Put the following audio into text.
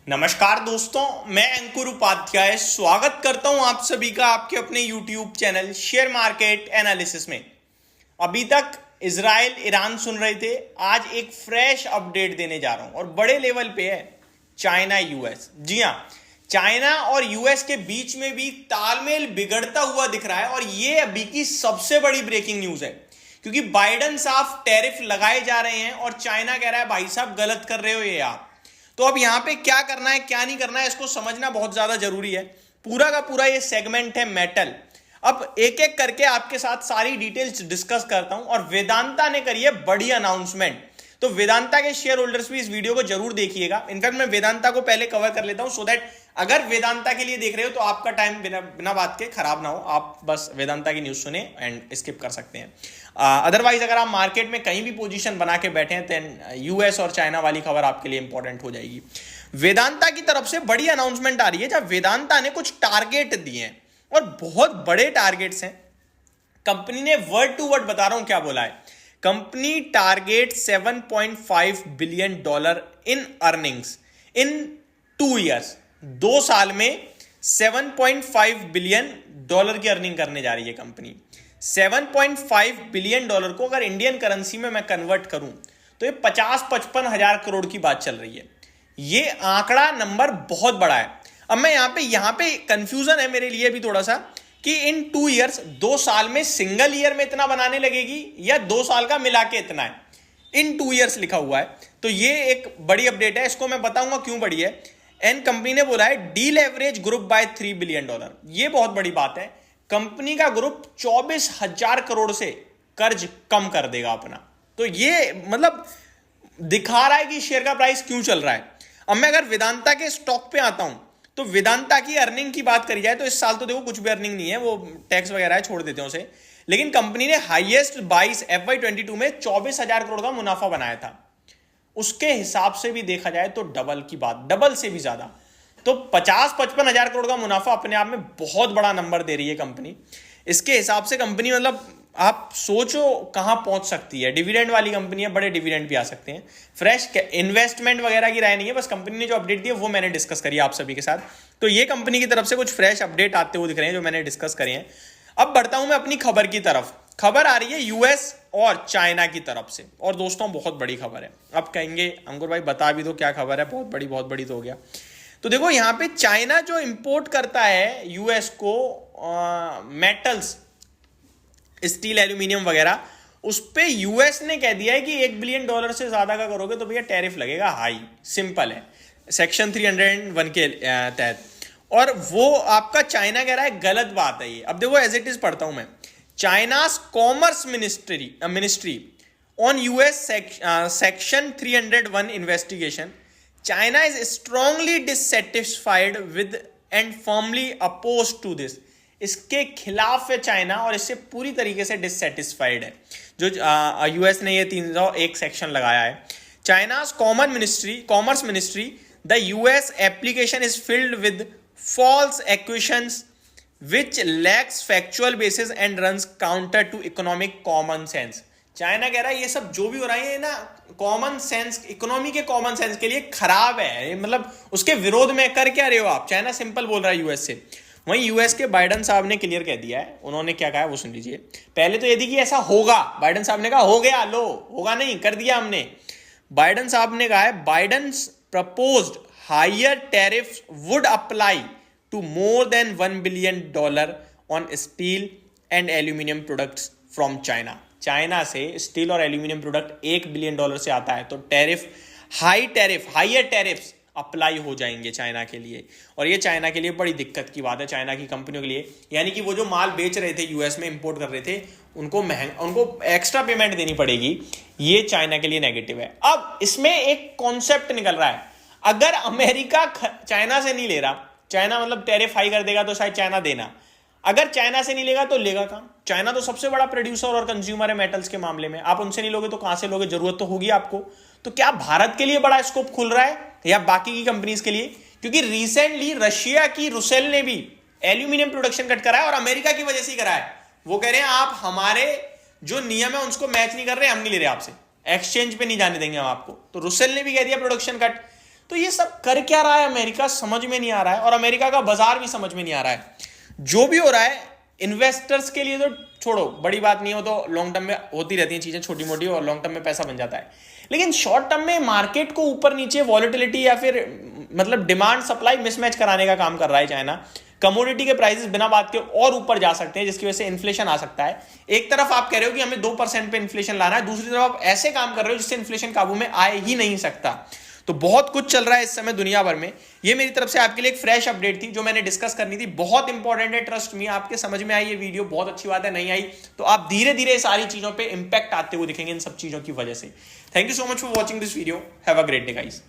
नमस्कार दोस्तों, मैं अंकुर उपाध्याय स्वागत करता हूं आप सभी का आपके अपने YouTube channel share market analysis में। अभी तक इजराइल ईरान सुन रहे थे, आज एक फ्रेश अपडेट देने जा रहा हूं और बड़े लेवल पे है चाइना यूएस। जी हां, चाइना और यूएस के बीच में भी तालमेल बिगड़ता हुआ दिख रहा है और ये अभी की सबसे बड़ी ब्रेकिंग न्यूज है, क्योंकि बाइडेन साहब टैरिफ लगाए जा रहे हैं और चाइना कह रहा है भाई साहब गलत कर रहे हो ये आप। तो अब यहां पे क्या करना है क्या नहीं करना है इसको समझना बहुत ज्यादा जरूरी है। पूरा का पूरा ये सेगमेंट है मेटल। अब एक एक करके आपके साथ सारी डिटेल्स डिस्कस करता हूं। और वेदांता ने करी है बड़ी अनाउंसमेंट, तो वेदांता के शेयर होल्डर्स भी इस वीडियो को जरूर देखिएगा। इनफैक्ट मैं वेदांता को पहले कवर कर लेता हूं सो दैट अगर वेदांता के लिए देख रहे हो तो आपका टाइम बिना बात के खराब ना हो, आप बस वेदांता की न्यूज सुने एंड स्किप कर सकते हैं। अदरवाइज अगर आप मार्केट में कहीं भी पोजीशन बना के बैठे हैं तो यूएस और चाइना वाली खबर आपके लिए इंपॉर्टेंट हो जाएगी। वेदांता की तरफ से बड़ी अनाउंसमेंट आ रही है जब वेदांता ने कुछ टारगेट दिए हैं और बहुत बड़े टारगेट्स हैं। कंपनी ने वर्ड टू वर्ड बता रहा हूं क्या बोला है। Company target $7.5 billion in earnings in 2 years. 2 साल में $7.5 बिलियन की अर्निंग करने जा रही है कंपनी। $7.5 बिलियन को अगर इंडियन करेंसी में मैं कन्वर्ट करूं तो ये 50-55 हजार करोड़ की बात चल रही है। ये आंकड़ा नंबर बहुत बड़ा है। अब मैं यहां पे कंफ्यूजन है मेरे लिए भी थोड़ा सा कि इन 2 ईयर्स 2 साल में सिंगल ईयर में इतना बनाने लगेगी या 2 साल का मिला के इतना है। इन 2 ईयर्स लिखा हुआ है, तो ये एक बड़ी अपडेट है। इसको मैं बताऊंगा क्यों बड़ी है। एंड कंपनी ने बोला है D leverage group by $3 billion. ये बहुत बड़ी बात है। कंपनी का ग्रुप 24,000 करोड़ से कर्ज कम कर देगा अपना। तो ये मतलब दिखा रहा है कि शेयर का प्राइस क्यों चल रहा है। अब मैं अगर वेदांता के स्टॉक पे आता हूं तो वेदांता की अर्निंग की बात करी जाए तो इस साल तो देखो कुछ भी अर्निंग नहीं है, वो टैक्स वगैरह है, छोड़ देते हैं उसे। लेकिन कंपनी ने हाईएस्ट 22 FY22 में 24,000 करोड़ का मुनाफा बनाया था। उसके हिसाब से भी देखा जाए तो डबल की बात, डबल से भी ज्यादा। तो 50-55 हजार करोड़ का मुनाफा अपने आप में बहुत बड़ा नंबर दे रही है कंपनी। इसके हिसाब से कंपनी मतलब आप सोचो कहां पहुंच सकती है। डिविडेंड वाली कंपनी है, बड़े डिविडेंड भी आ सकते हैं। फ्रेश इन्वेस्टमेंट वगैरह की राय नहीं है, बस कंपनी ने जो अपडेट दी है वो मैंने डिस्कस करी आप सभी के साथ। तो ये कंपनी की तरफ से कुछ फ्रेश अपडेट आते हुए दिख रहे हैं जो मैंने डिस्कस करे हैं। अब बढ़ता हूं मैं अपनी खबर की तरफ। खबर आ रही है यूएस और चाइना की तरफ से, और दोस्तों बहुत बड़ी खबर है। अब कहेंगे अंकुर भाई बता भी दो क्या खबर है, बहुत बड़ी तो हो गया। तो देखो यहां पे चाइना जो इंपोर्ट करता है यूएस को मेटल्स, स्टील, एल्यूमिनियम वगैरह, उस पे यूएस ने कह दिया है कि $1 बिलियन से ज्यादा का करोगे तो भैया टैरिफ लगेगा हाई। सिंपल है, सेक्शन 301 के तहत। और वो आपका चाइना कह रहा है गलत बात है ये। अब देखो एज इट इज पढ़ता हूं मैं। चाइना's commerce ministry on US section 301 investigation, China is strongly dissatisfied with and firmly opposed to this। इसके खिलाफ है चाइना और इससे पूरी तरीके से डिससेटिस्फाइड है। जो यूएस ने ये 301 सेक्शन लगाया है। चाइना's commerce ministry the US application is filled with false accusations which lacks factual basis and runs counter to economic common sense। China कह रहा है ये सब जो भी हो रहा है ना कॉमन सेंस, इकोनॉमी के कॉमन सेंस के लिए खराब है। मतलब उसके विरोध में कर क्या रहे हो आप। चाइना सिंपल बोल रहा है यूएस से। वहीं यूएस के बाइडेन साहब ने क्लियर कह दिया है। उन्होंने क्या कहा है वो सुन लीजिए। पहले तो ये थी कि ऐसा होगा, बाइडेन साहब ने कहा हो गया, लो होगा नहीं, कर दिया हमने। बाइडेन साहब ने कहा है Biden proposed higher tariff would apply to more than $1 billion on steel and aluminum products from China। China से स्टील और एल्यूमिनियम प्रोडक्ट $1 बिलियन से आता है तो हायर टैरिफ अप्लाई हो जाएंगे चाइना के लिए। और ये चाइना के लिए बड़ी दिक्कत की बात है, चाइना की कंपनियों के लिए। यानी कि वो जो माल बेच रहे थे यूएस में, इंपोर्ट कर रहे थे, उनको एक्स्ट्रा पेमेंट देनी पड़ेगी। ये चाइना के लिए नेगेटिव है। अब इसमें एक कॉन्सेप्ट निकल रहा है, अगर अमेरिका चाइना से नहीं ले रहा, चाइना मतलब टैरिफ हाई कर देगा तो शायद चाइना देना, अगर चाइना से नहीं लेगा तो लेगा कहां। चाइना तो सबसे बड़ा प्रोड्यूसर और कंज्यूमर है मेटल्स के मामले में। आप उनसे नहीं लोगे तो कहां से लोगे, जरूरत तो होगी आपको। तो क्या भारत के लिए बड़ा स्कोप खुल रहा है या बाकी की कंपनीज के लिए? क्योंकि रिसेंटली रशिया की रुसेल ने भी एल्यूमिनियम प्रोडक्शन कट करा है और अमेरिका की वजह से ही करा है। वो कह रहे हैं आप हमारे जो नियम है उसको मैच नहीं कर रहे, हम नहीं ले रहे आपसे, एक्सचेंज पे नहीं जाने देंगे हम आपको। तो रुसेल ने भी कह दिया प्रोडक्शन कट। तो तो ये सब कर क्या रहा है अमेरिका, समझ में नहीं आ रहा है, और अमेरिका का बाजार भी समझ में नहीं आ रहा है। जो भी हो रहा है इन्वेस्टर्स के लिए तो छोड़ो, बड़ी बात नहीं हो, तो लॉन्ग टर्म में होती रहती हैं चीजें छोटी मोटी, और लॉन्ग टर्म में पैसा बन जाता है। लेकिन शॉर्ट टर्म में मार्केट को ऊपर नीचे वॉलेटिलिटी या फिर मतलब डिमांड सप्लाई मिसमैच कराने का काम कर रहा है चाइना। कमोडिटी के प्राइसेस बिना बात के और ऊपर जा सकते हैं, जिसकी वजह से इन्फ्लेशन आ सकता है। एक तरफ आप कह रहे हो कि हमें 2% पे इन्फ्लेशन लाना है, दूसरी तरफ आप ऐसे काम कर रहे हो जिससे इन्फ्लेशन काबू में आए ही नहीं सकता। तो बहुत कुछ चल रहा है इस समय दुनिया भर में। ये मेरी तरफ से आपके लिए एक फ्रेश अपडेट थी जो मैंने डिस्कस करनी थी, बहुत इंपॉर्टेंट है, ट्रस्ट मी। आपके समझ में आई ये वीडियो, बहुत अच्छी बात है। नहीं आई तो आप धीरे धीरे सारी चीजों पे इंपैक्ट आते हुए दिखेंगे इन सब चीजों की वजह से। Thank you so much for watching this video. Have a great day guys.